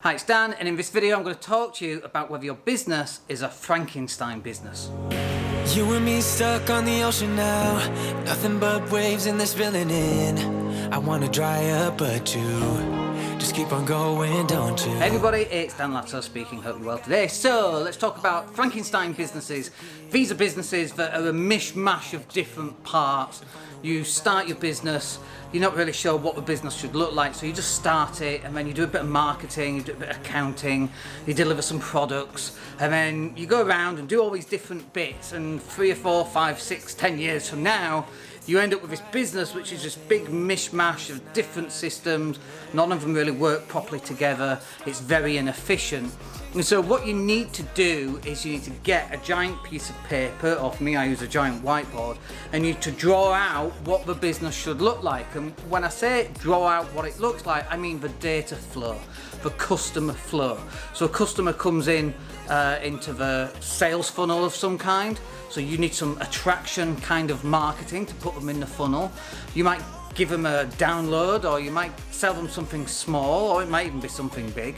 Hi, it's Dan, and in this video I'm going to talk to you about whether your business is a Frankenstein business. You and me stuck on the ocean now, nothing but waves and they're spilling in. I want to dry up, but you just keep on going, don't you? Hey everybody, it's Dan Latto speaking. Hope you're well today. So let's talk about Frankenstein businesses. These are businesses that are a mishmash of different parts. You start your business, you're not really sure what the business should look like, so you just start it, and then you do a bit of marketing, you do a bit of accounting, you deliver some products, and then you go around and do all these different bits, and 3 or 4, 5, 6, 10 years from now, you end up with this business which is this big mishmash of different systems. None of them really work properly together. It's very inefficient. And so what you need to do is you need to get a giant piece of paper, or for me I use a giant whiteboard, and you need to draw out what the business should look like. And when I say draw out what it looks like, I mean the data flow, the customer flow. So a customer comes in into the sales funnel of some kind, so you need some attraction kind of marketing to put them in the funnel. You might give them a download, or you might sell them something small, or it might even be something big.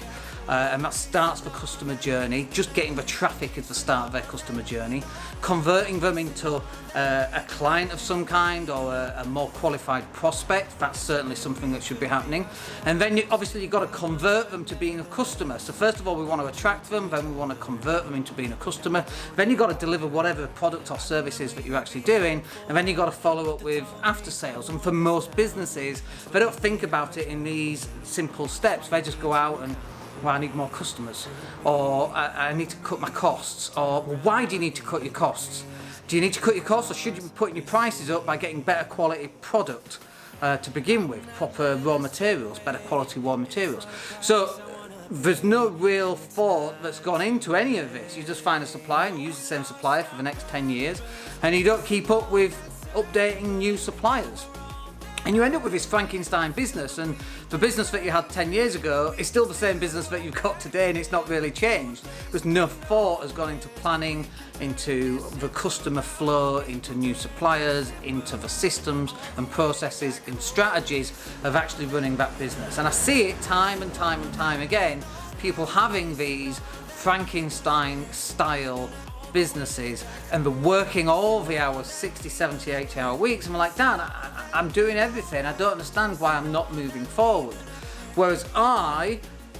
And that starts the customer journey, just getting the traffic at the start of their customer journey, converting them into a client of some kind, or a more qualified prospect. That's certainly something that should be happening. And then obviously you've got to convert them to being a customer. So first of all, we want to attract them, then we want to convert them into being a customer. Then you've got to deliver whatever product or service is that you're actually doing, and then you've got to follow up with after sales. And for most businesses, they don't think about it in these simple steps. They just go out and, well, I need more customers, or I need to cut my costs, or well, why do you need to cut your costs? Do you need to cut your costs, or should you be putting your prices up by getting better quality product to begin with, proper raw materials, better quality raw materials? So there's no real thought that's gone into any of this. You just find a supplier and you use the same supplier for the next 10 years, and you don't keep up with updating new suppliers. And you end up with this Frankenstein business, and the business that you had 10 years ago is still the same business that you've got today, and it's not really changed because no thought has gone into planning, into the customer flow, into new suppliers, into the systems and processes and strategies of actually running that business. And I see it time and time and time again, people having these Frankenstein style businesses, and they're working all the hours, 60, 70, 80-hour weeks, and we're like, Dan, I'm doing everything, I don't understand why I'm not moving forward. Whereas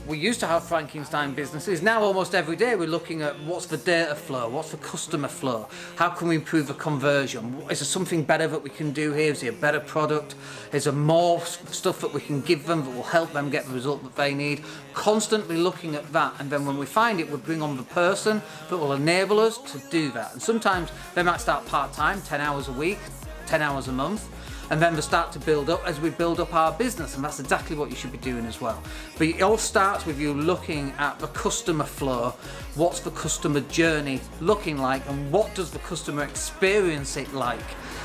we used to have Frankenstein businesses. Now almost every day we're looking at what's the data flow, what's the customer flow, how can we improve the conversion, is there something better that we can do here, is there a better product, is there more stuff that we can give them that will help them get the result that they need. Constantly looking at that, and then when we find it, we bring on the person that will enable us to do that. And sometimes they might start part-time, 10 hours a week, 10 hours a month, and then they start to build up as we build up our business, and that's exactly what you should be doing as well. But it all starts with you looking at the customer flow, what's the customer journey looking like, and what does the customer experience it like?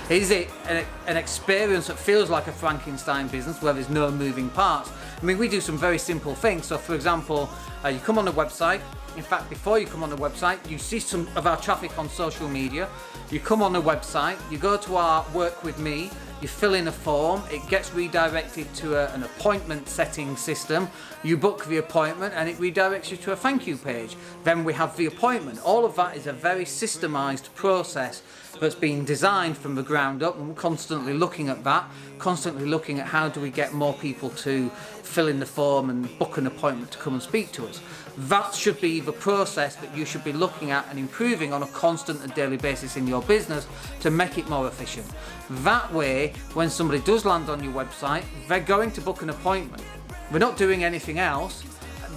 Is it an experience that feels like a Frankenstein business where there's no moving parts? I mean, we do some very simple things. So for example, you come on the website. In fact, before you come on the website, you see some of our traffic on social media. You come on the website, you go to our Work With Me, you fill in a form, it gets redirected to an appointment setting system, you book the appointment, and it redirects you to a thank you page. Then we have the appointment. All of that is a very systemized process that's been designed from the ground up, and we're constantly looking at that, constantly looking at how do we get more people to fill in the form and book an appointment to come and speak to us. That should be the process that you should be looking at and improving on a constant and daily basis in your business to make it more efficient. That way, when somebody does land on your website, they're going to book an appointment. We're not doing anything else.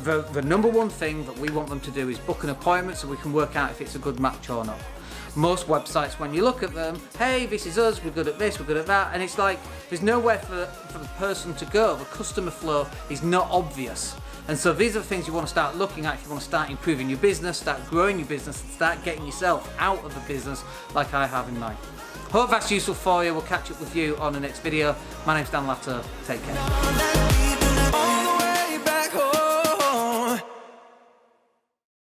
The number one thing that we want them to do is book an appointment so we can work out if it's a good match or not. Most websites, when you look at them, hey, this is us, we're good at this, we're good at that, and it's like there's nowhere for the person to go. The customer flow is not obvious. And so these are the things you want to start looking at if you want to start improving your business, start growing your business, and start getting yourself out of the business like I have in mind. Hope that's useful for you. We'll catch up with you on the next video. My name's Dan Latto. Take care.